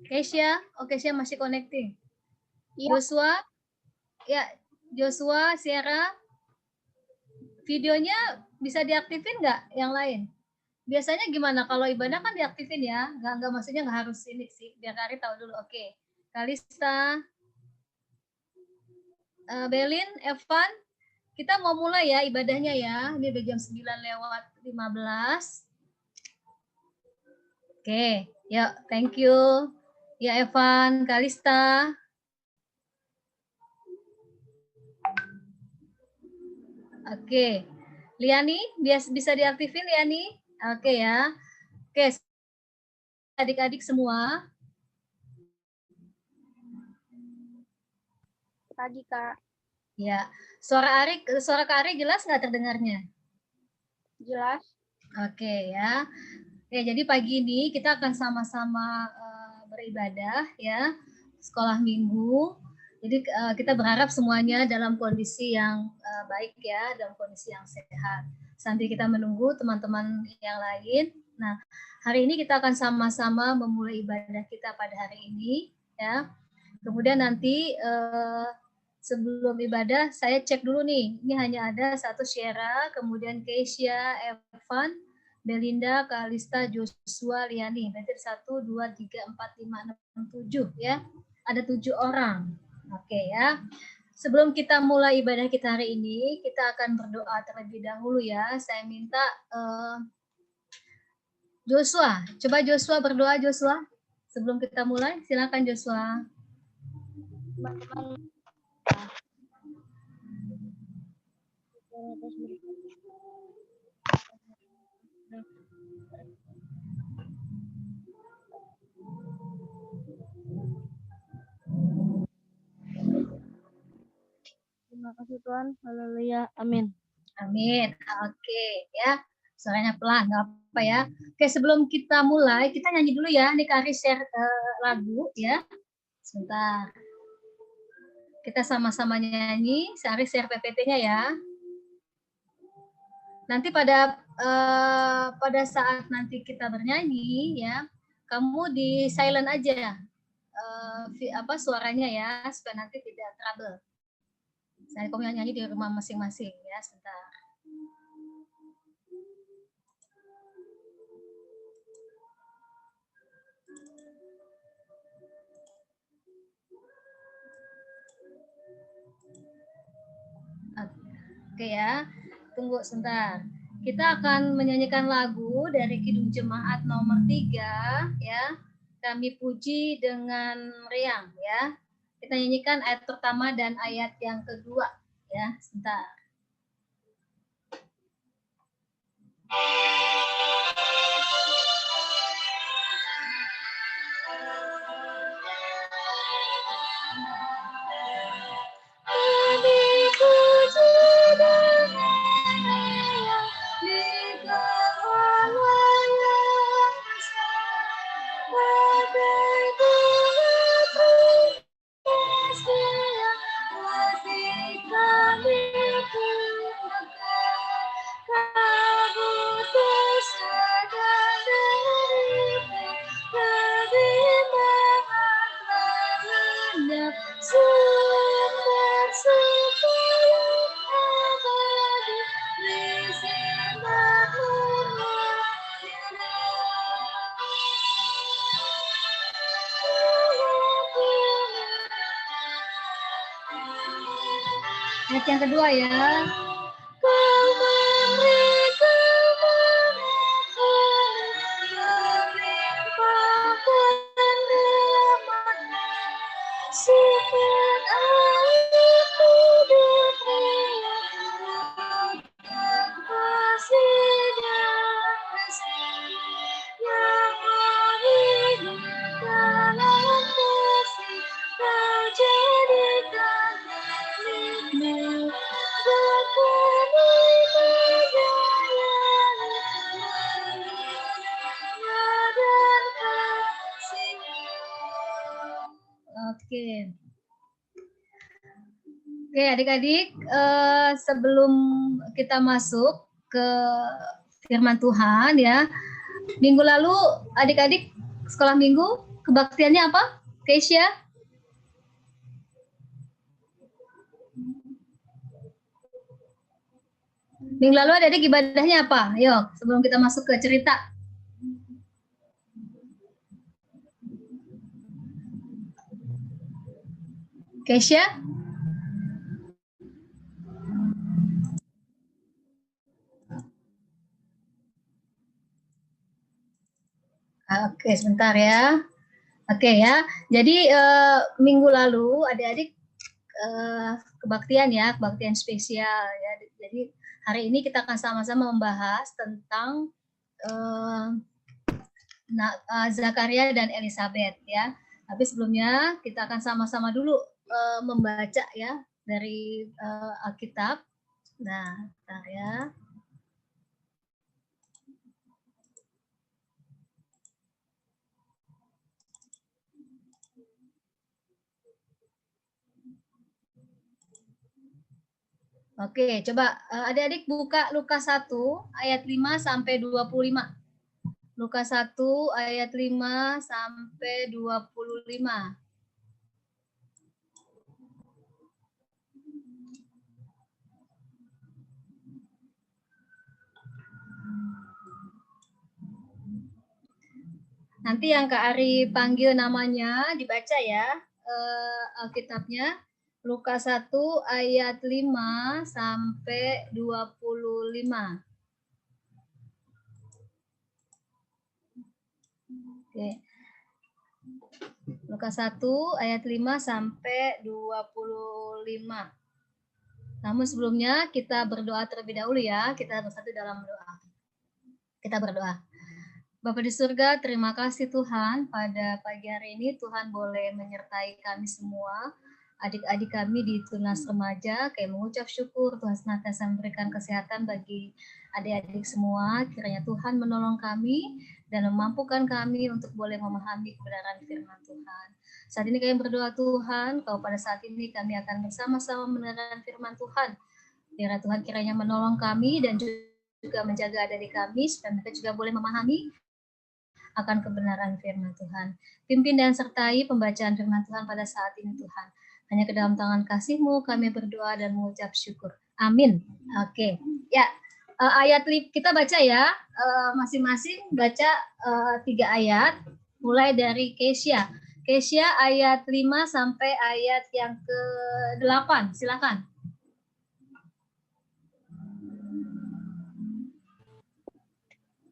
Keisha, oh Keisha masih connecting. Iya. Joshua, ya Joshua, Sierra, videonya bisa diaktifin nggak yang lain? Biasanya gimana kalau ibadah kan diaktifin ya, nggak maksudnya nggak harus ini sih, biar Kari tahu dulu. Oke, Kalista, Belin, Evan, kita mau mulai ya ibadahnya ya. Ini udah jam 9:15. Oke, ya thank you. Ya Evan, Kalista. Oke, Liani, bisa diaktifin Liani? Oke ya. Oke, adik-adik semua. Pagi, Kak. Ya, suara Kak Ari jelas nggak terdengarnya? Jelas. Oke ya. Oke, jadi pagi ini kita akan sama-sama beribadah ya, sekolah minggu. Jadi kita berharap semuanya dalam kondisi yang baik ya, dalam kondisi yang sehat. Sambil kita menunggu teman-teman yang lain. Nah, hari ini kita akan sama-sama memulai ibadah kita pada hari ini ya. Kemudian nanti sebelum ibadah saya cek dulu nih. Ini hanya ada satu Syera, kemudian Keisha, Evan, Belinda, Kalista, Joshua, Liani. Berarti 1, 2, 3, 4, 5, 6, 7 ya. Ada 7 orang. Oke ya. Sebelum kita mulai ibadah kita hari ini, kita akan berdoa terlebih dahulu ya. Saya minta Joshua. Coba Joshua berdoa Joshua. Sebelum kita mulai, silakan Joshua. Teman-teman. Terima kasih Tuhan. Haleluya. Amin. Amin. Oke ya. Suaranya pelan, nggak apa ya. Oke, sebelum kita mulai, kita nyanyi dulu ya. Ini Kari share lagu ya. Sebentar. Kita sama-sama nyanyi. Sari share PPT-nya ya. Nanti pada saat nanti kita bernyanyi ya, kamu di silent aja suaranya ya, supaya nanti tidak trouble. Saya kamu nyanyi di rumah masing-masing ya, sebentar. Oke ya, tunggu sebentar. Kita akan menyanyikan lagu dari Kidung Jemaat nomor 3 ya. Kami puji dengan riang ya. Kita nyanyikan ayat pertama dan ayat yang kedua ya, sebentar. Ayat yang kedua ya. Oke. Oke, adik-adik, sebelum kita masuk ke firman Tuhan ya. Minggu lalu adik-adik sekolah minggu kebaktiannya apa? Keisha? Minggu lalu adik ibadahnya apa? Yuk, sebelum kita masuk ke cerita. Keisha? Oke, sebentar ya. Oke ya. Jadi minggu lalu adik-adik kebaktian ya, kebaktian spesial ya. Jadi hari ini kita akan sama-sama membahas tentang Zakaria dan Elizabeth ya. Tapi sebelumnya kita akan sama-sama dulu membaca ya dari Alkitab. Nah, bentar ya. Oke, coba adik-adik buka Lukas 1 ayat 5 sampai 25. Lukas 1 ayat 5 sampai 25. Nanti yang Kak Ari panggil namanya dibaca ya Alkitabnya. Lukas 1 ayat 5 sampai 25. Oke. Lukas 1 ayat 5 sampai 25. Namun sebelumnya kita berdoa terlebih dahulu ya. Kita bersatu dalam doa. Kita berdoa. Bapa di surga, terima kasih Tuhan pada pagi hari ini Tuhan boleh menyertai kami semua, adik-adik kami di Tunas Remaja. Kami mengucap syukur Tuhan senantiasa memberikan kesehatan bagi adik-adik semua. Kiranya Tuhan menolong kami dan memampukan kami untuk boleh memahami kebenaran firman Tuhan. Saat ini kami berdoa Tuhan, kalau pada saat ini kami akan bersama-sama mendengarkan firman Tuhan. Biar Tuhan kiranya menolong kami dan juga menjaga adik-adik kami supaya mereka juga boleh memahami akan kebenaran firman Tuhan. Pimpin dan sertai pembacaan firman Tuhan pada saat ini Tuhan. Hanya ke dalam tangan kasih-Mu kami berdoa dan mengucap syukur. Amin. Oke. Ya, ayat kita baca ya. Masing-masing baca 3 ayat. Mulai dari Keisha. Keisha ayat 5 sampai ayat yang ke-8. Silakan.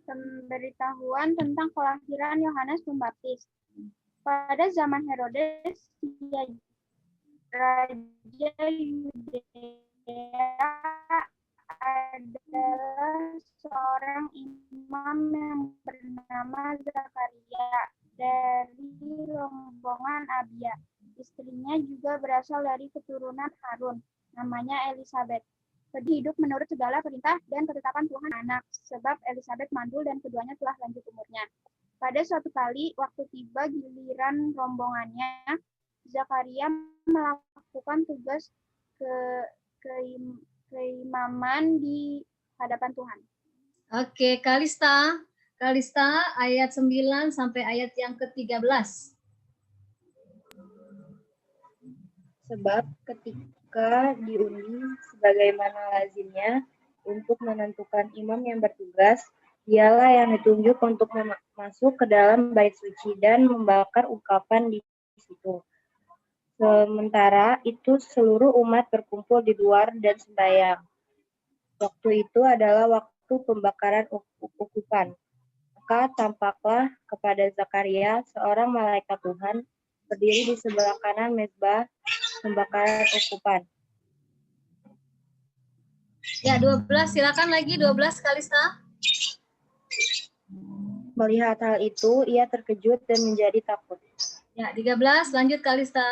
Pemberitahuan tentang kelahiran Yohanes Pembaptis. Pada zaman Herodes, Raja Yudea adalah seorang imam yang bernama Zakaria dari rombongan Abia. Istrinya juga berasal dari keturunan Harun, namanya Elizabeth. Hidup menurut segala perintah dan ketetapan Tuhan anak, sebab Elizabeth mandul dan keduanya telah lanjut umurnya. Pada suatu kali, waktu tiba giliran rombongannya, Zakaria melakukan tugas keimaman di hadapan Tuhan. Oke, Kalista. Kalista ayat 9 sampai ayat yang ke-13. Sebab ketika diundi sebagaimana lazimnya untuk menentukan imam yang bertugas, dialah yang ditunjuk untuk masuk ke dalam bait suci dan membakar ungkapan di situ. Sementara itu seluruh umat berkumpul di luar dan sembahyang. Waktu itu adalah waktu pembakaran ukupan. Maka tampaklah kepada Zakaria seorang malaikat Tuhan berdiri di sebelah kanan mezbah pembakaran ukupan. Ya, 12, silakan lagi 12 Kalista. Melihat hal itu, ia terkejut dan menjadi takut. Ya, 13, lanjut Kalista.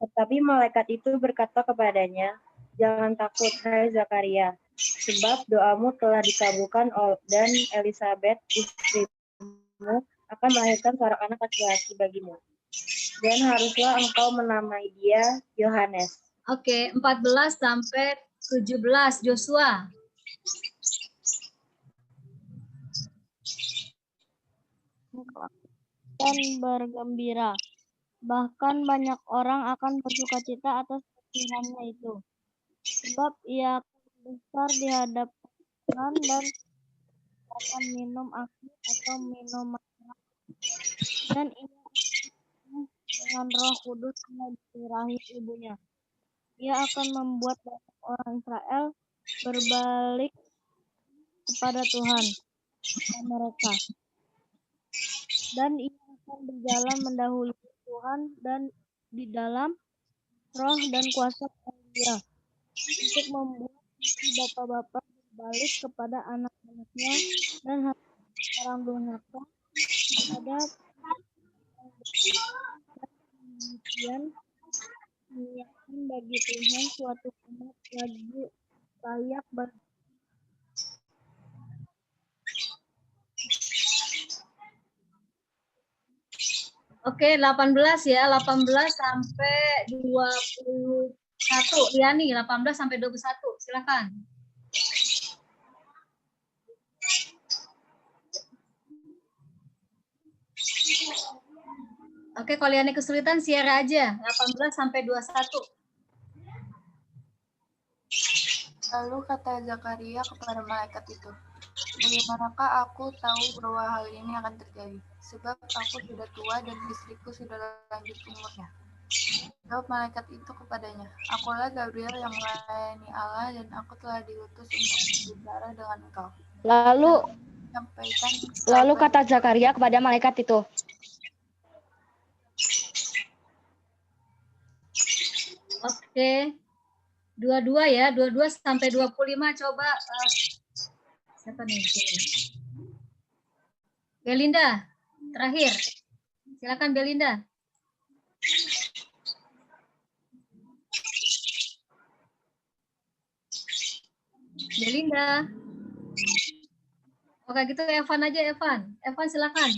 Tetapi malaikat itu berkata kepadanya, "Jangan takut, hai Zakaria, sebab doamu telah dikabulkan dan Elizabeth, istrimu, akan melahirkan seorang anak laki-laki bagimu. Dan haruslah engkau menamai dia Yohanes." Oke, 14 sampai 17 Joshua. dan bergembira. Bahkan banyak orang akan bersukacita atas kelahirannya itu. Sebab ia akan besar di hadapan Tuhan dan akan minum air atau minuman dan ia dengan Roh Kudus melalui rahim ibunya. Ia akan membuat banyak orang Israel berbalik kepada Tuhan mereka. Dan ia akan berjalan mendahului Tuhan dan di dalam roh dan kuasa Elia untuk membuat bapak-bapak berbalik kepada anak-anaknya dan orang durhaka kepada demikian menyiapkan bagi Tuhan suatu umat lagi layak bagi. Oke, 18 ya, 18 sampai 21. Liani, 18 sampai 21. Silakan. Oke, kalau Liani kesulitan, share aja. 18 sampai 21. Lalu kata Zakaria kepada malaikat itu, bagaimanakah aku tahu bahwa hal ini akan terjadi? Sebab aku sudah tua dan istriku sudah lanjut umurnya. Jawab malaikat itu kepadanya, akulah Gabriel yang melayani Allah dan aku telah diutus untuk berbicara dengan engkau. Lalu kata Zakaria kepada malaikat itu, Oke. 22 ya, 22 sampai 25 coba siapa nih? Belinda, terakhir. Silakan Belinda. Belinda. Oke, gitu Evan aja Evan. Evan silakan.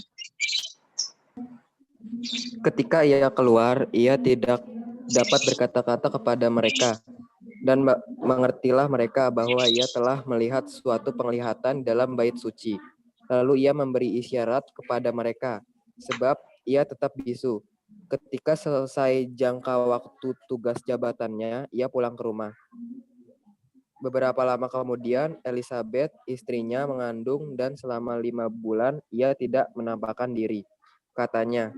Ketika ia keluar, ia tidak dapat berkata-kata kepada mereka, dan mengertilah mereka bahwa ia telah melihat suatu penglihatan dalam bait suci. Lalu ia memberi isyarat kepada mereka, sebab ia tetap bisu. Ketika selesai jangka waktu tugas jabatannya, ia pulang ke rumah. Beberapa lama kemudian, Elisabeth, istrinya, mengandung dan selama 5 bulan ia tidak menampakkan diri. Katanya,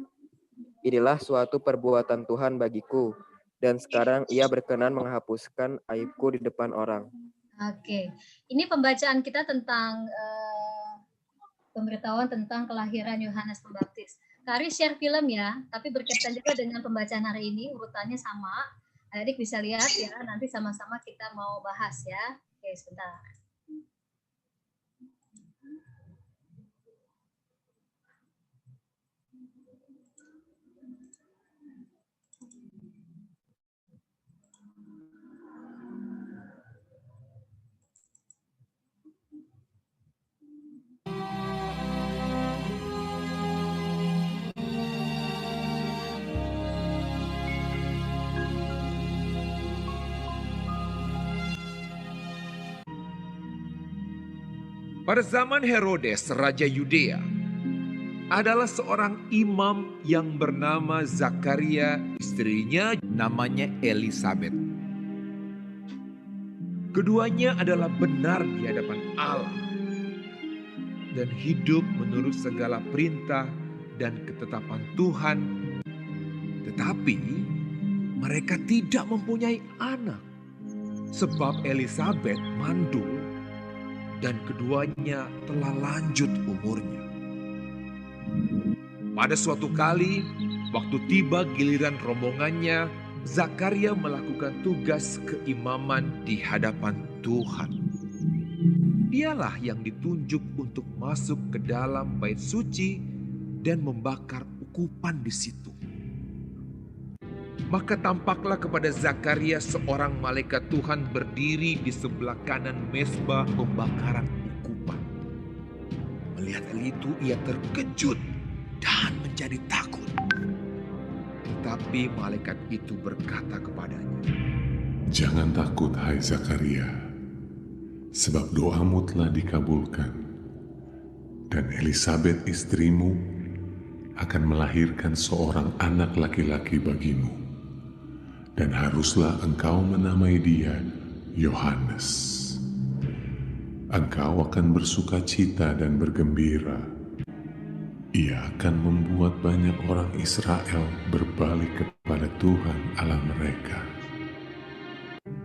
inilah suatu perbuatan Tuhan bagiku, dan sekarang ia berkenan menghapuskan aibku di depan orang. Oke, ini pembacaan kita tentang pemberitahuan tentang kelahiran Yohanes Pembaptis. Kari share film ya, tapi berkaitan juga dengan pembacaan hari ini, urutannya sama. Adik bisa lihat ya, nanti sama-sama kita mau bahas ya. Oke, sebentar. Pada zaman Herodes, Raja Yudea, adalah seorang imam yang bernama Zakaria, istrinya namanya Elisabeth. Keduanya adalah benar di hadapan Allah dan hidup menurut segala perintah dan ketetapan Tuhan. Tetapi mereka tidak mempunyai anak, sebab Elisabeth mandul dan keduanya telah lanjut umurnya. Pada suatu kali, waktu tiba giliran rombongannya, Zakaria melakukan tugas keimaman di hadapan Tuhan. Dialah yang ditunjuk untuk masuk ke dalam bait suci dan membakar ukupan di situ. Maka tampaklah kepada Zakaria seorang malaikat Tuhan berdiri di sebelah kanan mezbah pembakaran ukupan. Melihat hal itu ia terkejut dan menjadi takut. Tetapi malaikat itu berkata kepadanya, "Jangan takut, hai Zakaria, sebab doamu telah dikabulkan, dan Elisabeth istrimu akan melahirkan seorang anak laki-laki bagimu, dan haruslah engkau menamai dia Yohanes. Engkau akan bersuka cita dan bergembira. Ia akan membuat banyak orang Israel berbalik kepada Tuhan Allah mereka.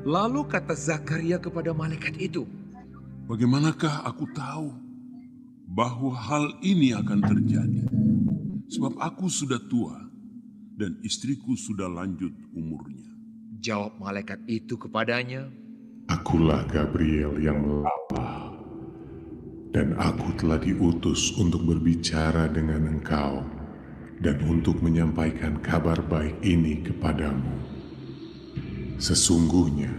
Lalu kata Zakaria kepada malaikat itu, Bagaimanakah aku tahu bahwa hal ini akan terjadi? Sebab aku sudah tua dan istriku sudah lanjut umurnya. Jawab malaikat itu kepadanya, Akulah Gabriel yang melalah, dan aku telah diutus untuk berbicara dengan engkau dan untuk menyampaikan kabar baik ini kepadamu. Sesungguhnya,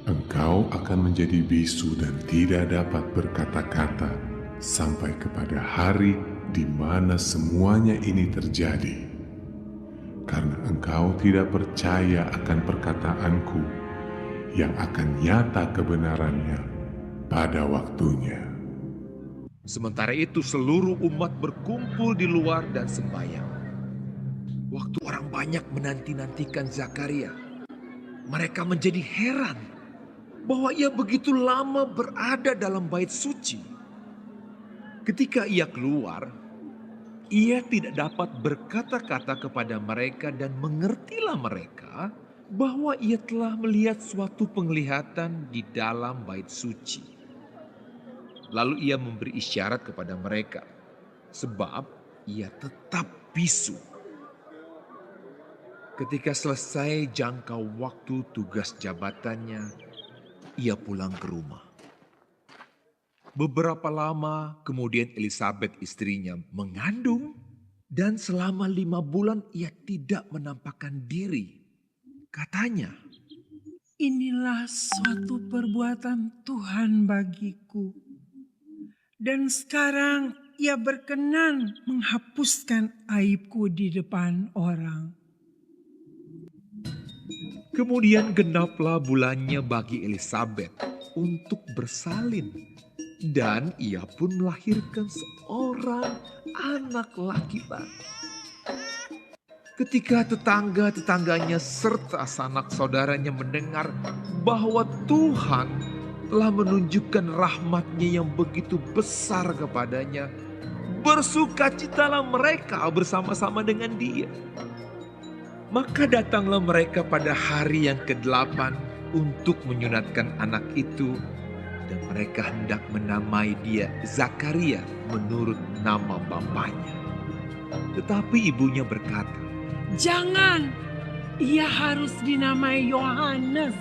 engkau akan menjadi bisu dan tidak dapat berkata-kata sampai kepada hari di mana semuanya ini terjadi, karena engkau tidak percaya akan perkataanku yang akan nyata kebenarannya pada waktunya. Sementara itu seluruh umat berkumpul di luar dan sembahyang. Waktu orang banyak menanti-nantikan Zakaria, mereka menjadi heran bahwa ia begitu lama berada dalam bait suci. Ketika ia keluar, ia tidak dapat berkata-kata kepada mereka dan mengertilah mereka bahwa ia telah melihat suatu penglihatan di dalam bait suci. Lalu ia memberi isyarat kepada mereka, sebab ia tetap bisu. Ketika selesai jangka waktu tugas jabatannya, ia pulang ke rumah. Beberapa lama kemudian Elisabet istrinya mengandung, dan selama 5 bulan ia tidak menampakkan diri. Katanya, Inilah suatu perbuatan Tuhan bagiku. Dan sekarang ia berkenan menghapuskan aibku di depan orang. kemudian genaplah bulannya bagi Elisabet untuk bersalin. Dan ia pun melahirkan seorang anak laki-laki. Ketika tetangga-tetangganya serta sanak saudaranya mendengar bahwa Tuhan telah menunjukkan rahmat-Nya yang begitu besar kepadanya, bersukacitalah mereka bersama-sama dengan dia. Maka datanglah mereka pada hari yang ke-8 untuk menyunatkan anak itu, dan mereka hendak menamai dia Zakaria menurut nama bapaknya. Tetapi ibunya berkata, Jangan, ia harus dinamai Yohanes.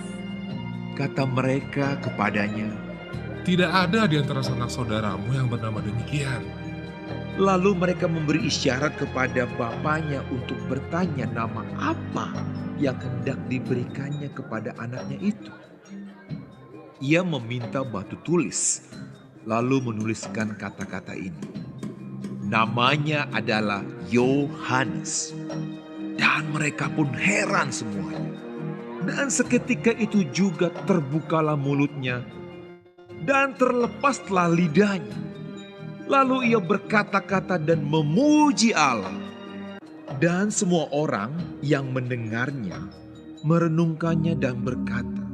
Kata mereka kepadanya, Tidak ada di antara sanak saudaramu yang bernama demikian. lalu mereka memberi isyarat kepada bapaknya untuk bertanya nama apa yang hendak diberikannya kepada anaknya itu. Ia meminta batu tulis, lalu menuliskan kata-kata ini. Namanya adalah Yohanes. Dan mereka pun heran semuanya. Dan seketika itu juga terbukalah mulutnya dan terlepaslah lidahnya. Lalu ia berkata-kata dan memuji Allah. Dan semua orang yang mendengarnya merenungkannya dan berkata,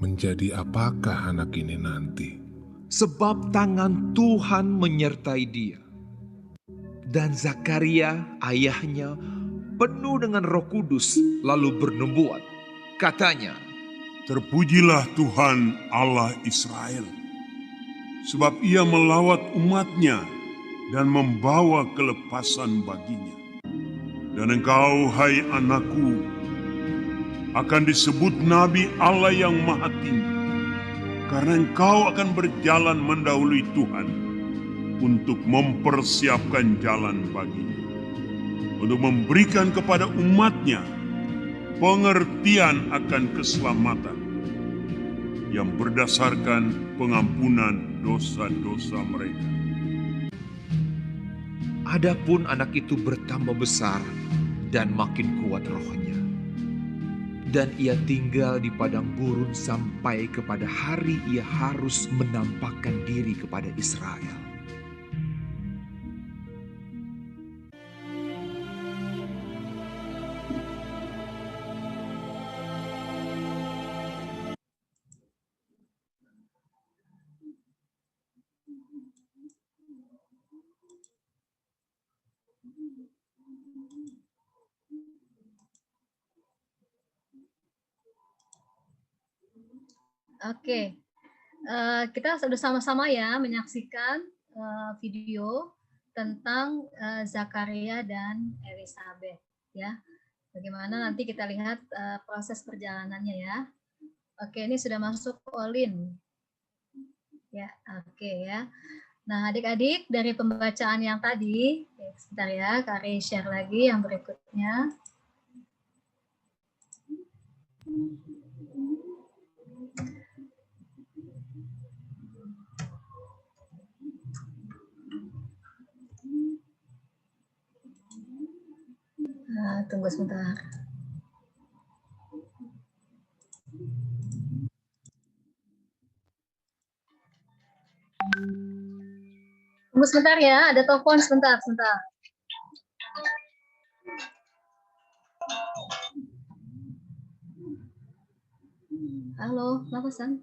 Menjadi apakah anak ini nanti? sebab tangan Tuhan menyertai dia. Dan Zakaria ayahnya penuh dengan Roh Kudus lalu bernubuat. Katanya, Terpujilah Tuhan Allah Israel, sebab ia melawat umatnya dan membawa kelepasan baginya. Dan engkau, hai anakku, akan disebut Nabi Allah yang Maha Tinggi, karena engkau akan berjalan mendahului Tuhan untuk mempersiapkan jalan baginya, untuk memberikan kepada umatnya pengertian akan keselamatan yang berdasarkan pengampunan dosa-dosa mereka. adapun anak itu bertambah besar dan makin kuat rohnya. Dan ia tinggal di padang gurun sampai kepada hari ia harus menampakkan diri kepada Israel. Oke, kita sudah sama-sama ya menyaksikan video tentang Zakaria dan Elizabeth ya. Bagaimana nanti kita lihat proses perjalanannya ya. Oke, ini sudah masuk Olin. Ya, oke ya. Nah, adik-adik dari pembacaan yang tadi, sebentar ya, Kak Rey share lagi yang berikutnya. Nah, tunggu sebentar. Tunggu sebentar ya, ada telepon sebentar. Halo, kenapa San?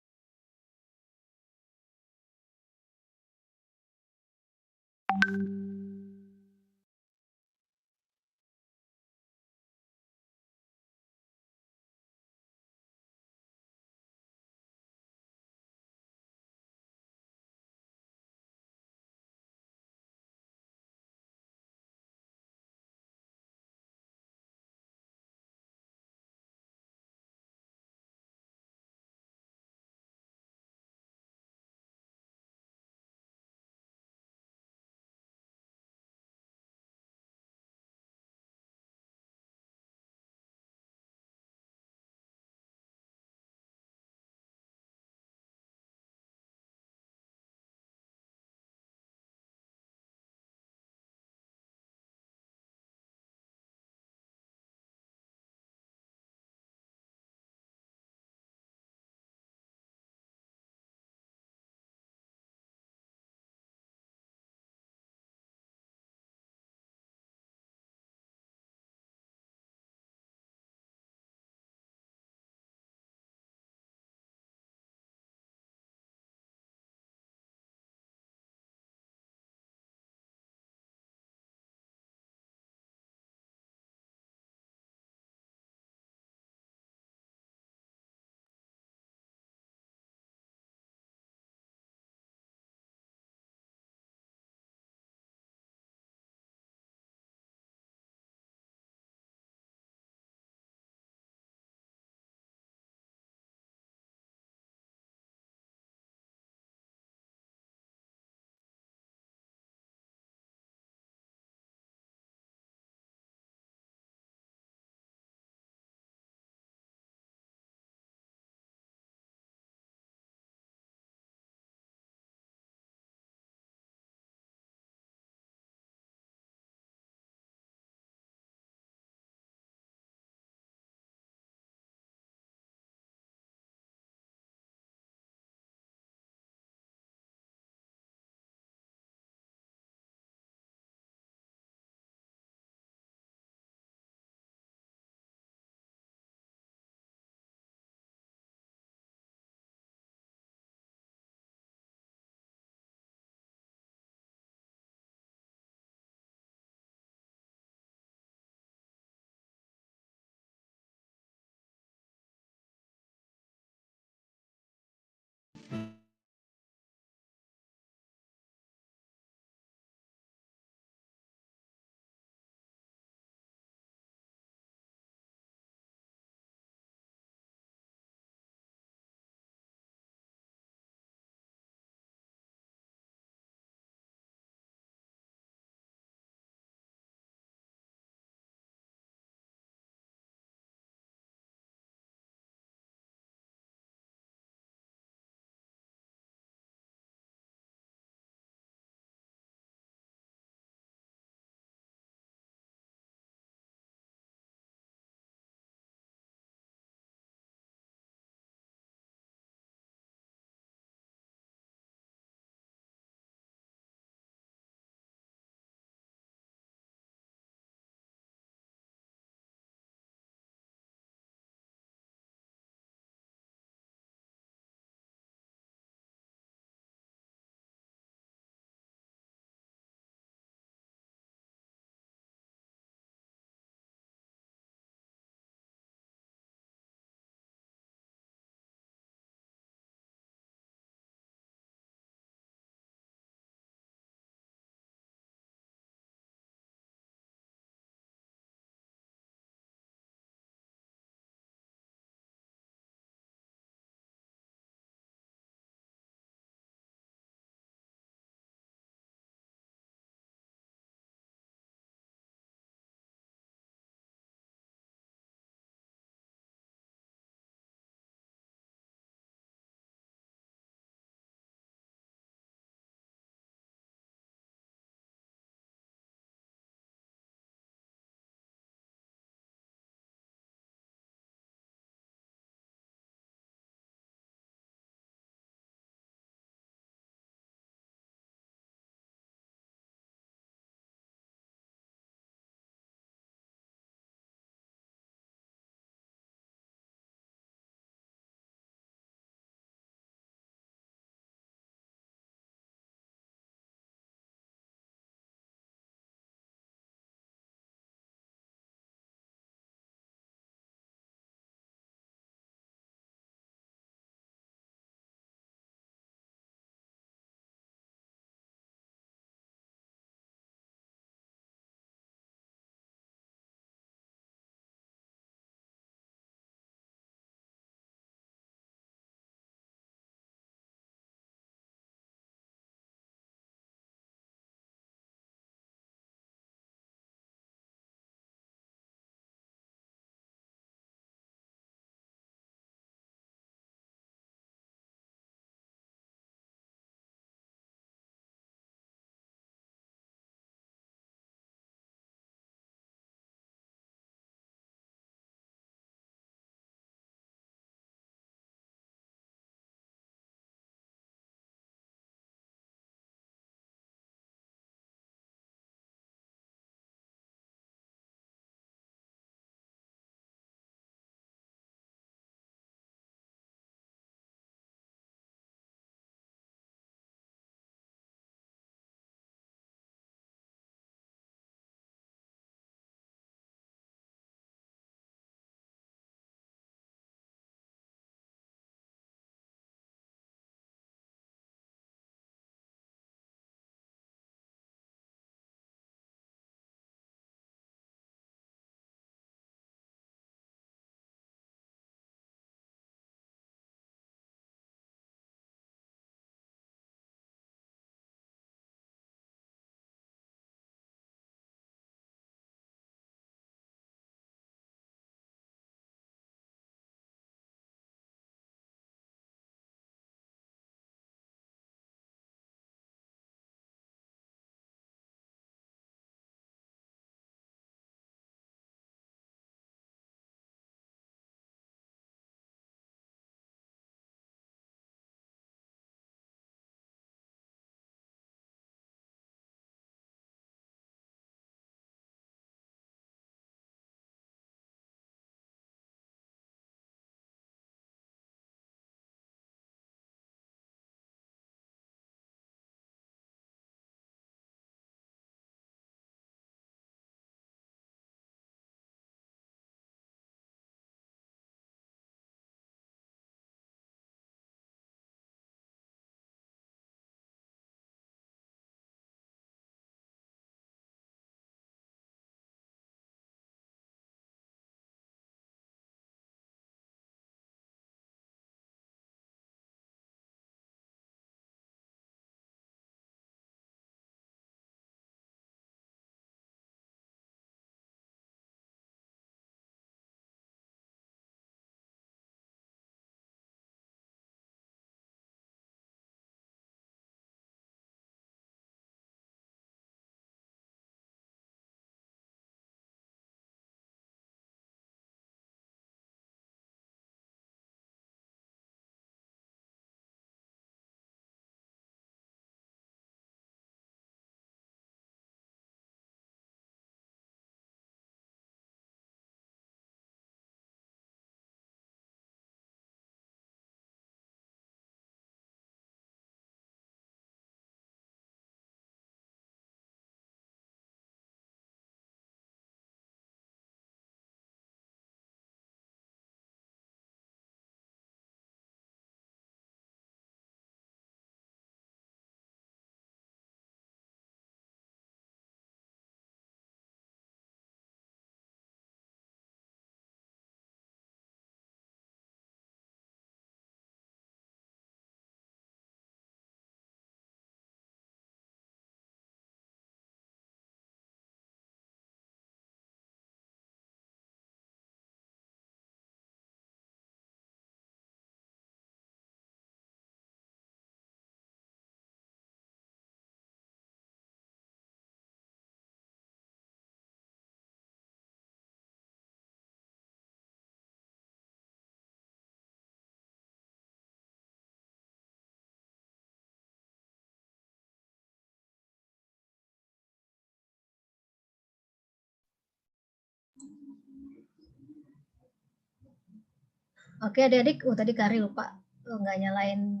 Oke, adik-adik, tadi Kari lupa nggak nyalain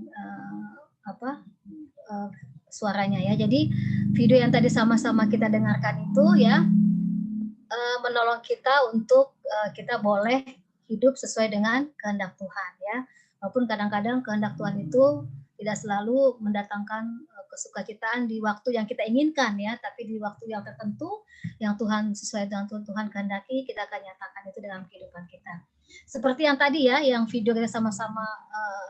suaranya ya. Jadi video yang tadi sama-sama kita dengarkan itu ya menolong kita untuk kita boleh hidup sesuai dengan kehendak Tuhan ya. Walaupun kadang-kadang kehendak Tuhan itu tidak selalu mendatangkan kesukacitaan di waktu yang kita inginkan ya, tapi di waktu yang tertentu yang Tuhan sesuai dengan Tuhan kehendaki, kita akan nyatakan itu dalam kehidupan kita. Seperti yang tadi ya, yang video kita sama-sama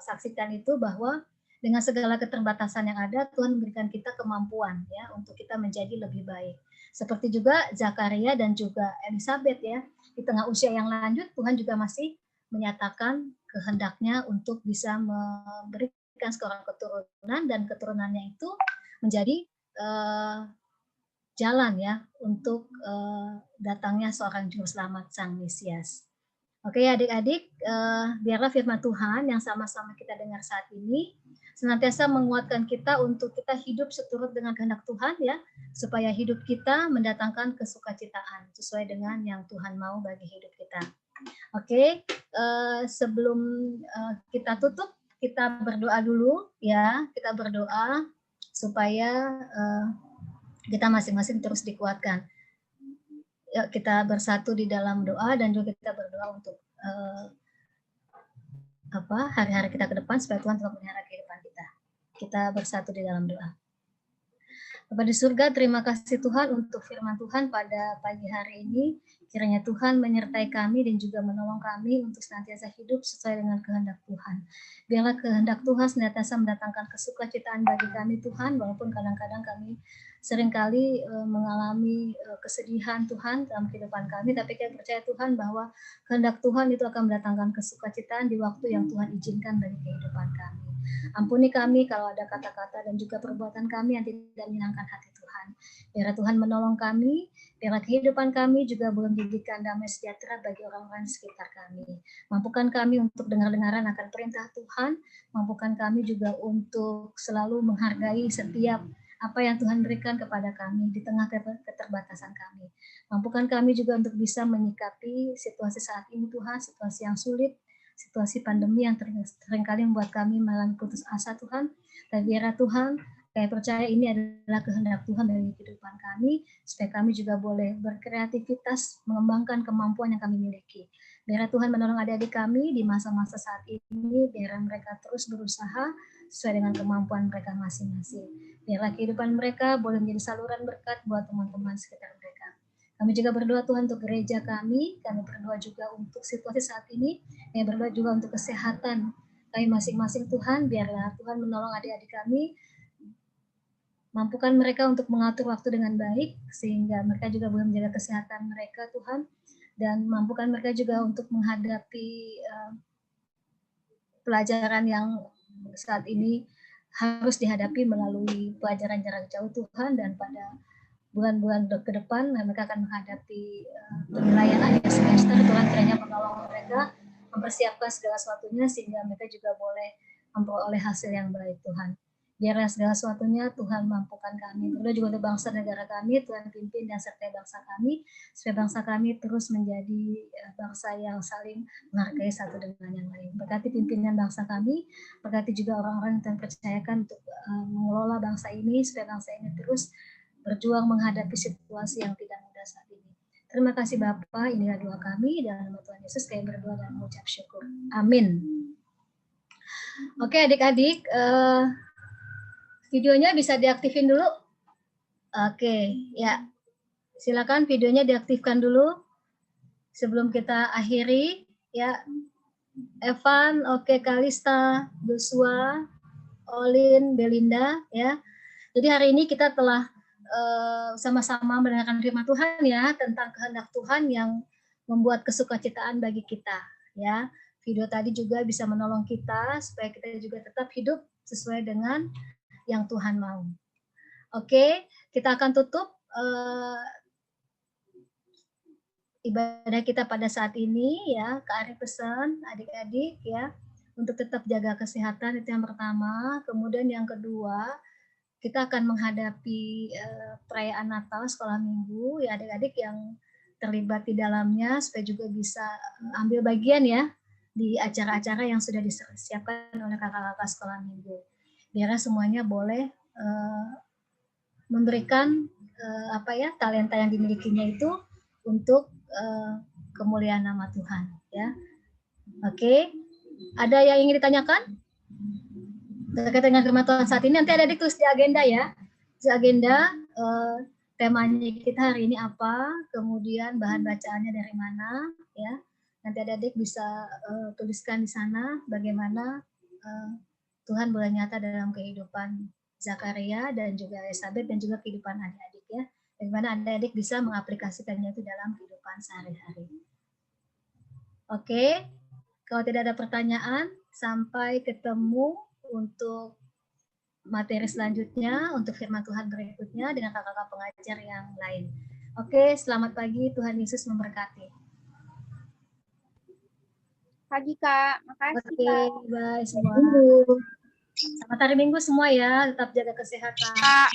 saksikan itu, bahwa dengan segala keterbatasan yang ada, Tuhan memberikan kita kemampuan ya untuk kita menjadi lebih baik. Seperti juga Zakaria dan juga Elizabeth ya, di tengah usia yang lanjut, Tuhan juga masih menyatakan kehendaknya untuk bisa memberikan seorang keturunan, dan keturunannya itu menjadi jalan ya untuk datangnya seorang juru selamat, Sang Mesias. Oke adik-adik, biarlah firman Tuhan yang sama-sama kita dengar saat ini senantiasa menguatkan kita untuk kita hidup seturut dengan kehendak Tuhan ya, supaya hidup kita mendatangkan kesukacitaan sesuai dengan yang Tuhan mau bagi hidup kita. Oke, sebelum kita tutup, kita berdoa dulu ya, kita berdoa supaya kita masing-masing terus dikuatkan. Ya, kita bersatu di dalam doa dan juga kita berdoa untuk hari-hari kita ke depan supaya Tuhan tetap memelihara kehidupan kita. Kita bersatu di dalam doa. Bapa di surga, terima kasih Tuhan untuk firman Tuhan pada pagi hari ini. Kiranya Tuhan menyertai kami dan juga menolong kami untuk senantiasa hidup sesuai dengan kehendak Tuhan. Biarlah kehendak Tuhan senantiasa mendatangkan kesukacitaan bagi kami Tuhan, walaupun kadang-kadang kami seringkali mengalami kesedihan Tuhan dalam kehidupan kami, tapi kita percaya Tuhan bahwa kehendak Tuhan itu akan mendatangkan kesukacitaan di waktu yang Tuhan izinkan bagi kehidupan kami. Ampuni kami kalau ada kata-kata dan juga perbuatan kami yang tidak menyenangkan hati Tuhan. Biarlah Tuhan menolong kami, biarlah kehidupan kami juga boleh menjadikan damai sejahtera bagi orang-orang di sekitar kami. Mampukan kami untuk dengar-dengaran akan perintah Tuhan, mampukan kami juga untuk selalu menghargai setiap apa yang Tuhan berikan kepada kami di tengah keterbatasan kami. Mampukan kami juga untuk bisa menyikapi situasi saat ini Tuhan, situasi yang sulit, situasi pandemi yang seringkali membuat kami malah putus asa Tuhan. Dan biarlah Tuhan, kami percaya ini adalah kehendak Tuhan dari kehidupan kami, supaya kami juga boleh berkreativitas, mengembangkan kemampuan yang kami miliki. Biarlah Tuhan menolong adik-adik kami di masa-masa saat ini, biarlah mereka terus berusaha sesuai dengan kemampuan mereka masing-masing. Biarlah kehidupan mereka boleh menjadi saluran berkat buat teman-teman sekitar mereka. Kami juga berdoa Tuhan untuk gereja kami berdoa juga untuk situasi saat ini, kami berdoa juga untuk kesehatan kami masing-masing Tuhan. Biarlah Tuhan menolong adik-adik kami, mampukan mereka untuk mengatur waktu dengan baik, sehingga mereka juga boleh menjaga kesehatan mereka Tuhan, dan mampukan mereka juga untuk menghadapi pelajaran yang saat ini harus dihadapi melalui pelajaran jarak jauh Tuhan, dan pada bulan-bulan ke depan mereka akan menghadapi penilaian akhir semester. Tuhan kiranya menolong mereka mempersiapkan segala sesuatunya sehingga mereka juga boleh memperoleh hasil yang baik Tuhan. Biarlah segala sesuatunya Tuhan mampukan kami. Berdoa juga untuk bangsa negara kami, Tuhan pimpin dan sertai bangsa kami, supaya bangsa kami terus menjadi bangsa yang saling menghargai satu dengan yang lain. Berkati pimpinan bangsa kami, berkati juga orang-orang yang Tuhan percayakan untuk mengelola bangsa ini, supaya bangsa ini terus berjuang menghadapi situasi yang tidak mudah saat ini. Terima kasih Bapa, inilah doa kami, dalam nama Tuhan Yesus kami berdoa dan mengucap syukur. Amin. Oke adik-adik, videonya bisa diaktifin dulu. Oke, ya. Silakan videonya diaktifkan dulu sebelum kita akhiri ya. Evan, oke, Kalista, Joshua, Olin, Belinda ya. Jadi hari ini kita telah sama-sama mendengarkan firman Tuhan ya, tentang kehendak Tuhan yang membuat kesukacitaan bagi kita ya. Video tadi juga bisa menolong kita supaya kita juga tetap hidup sesuai dengan yang Tuhan mau. Oke, kita akan tutup ibadah kita pada saat ini ya. Kak Ari pesan adik-adik ya untuk tetap jaga kesehatan, itu yang pertama. Kemudian yang kedua, kita akan menghadapi perayaan Natal sekolah minggu ya, adik-adik yang terlibat di dalamnya supaya juga bisa ambil bagian ya di acara-acara yang sudah disiapkan oleh kakak-kakak sekolah minggu. Biar semuanya boleh memberikan talenta yang dimilikinya itu untuk kemuliaan nama Tuhan, ya. Oke, ada yang ingin ditanyakan terkait dengan firman Tuhan saat ini? Nanti ada ditulis di agenda ya, di agenda temanya kita hari ini apa, kemudian bahan bacaannya dari mana, ya. Nanti adik bisa tuliskan di sana bagaimana Tuhan boleh nyata dalam kehidupan Zakaria dan juga Elizabeth dan juga kehidupan adik-adik, ya. Bagaimana adik-adik bisa mengaplikasikannya itu dalam kehidupan sehari-hari. Oke, kalau tidak ada pertanyaan, sampai ketemu untuk materi selanjutnya, untuk firman Tuhan berikutnya dengan kakak-kakak pengajar yang lain. Oke, selamat pagi, Tuhan Yesus memberkati. Pagi Kak, makasih Oke, Kak. bye semua. Selamat hari Minggu semua ya, tetap jaga kesehatan. Kak.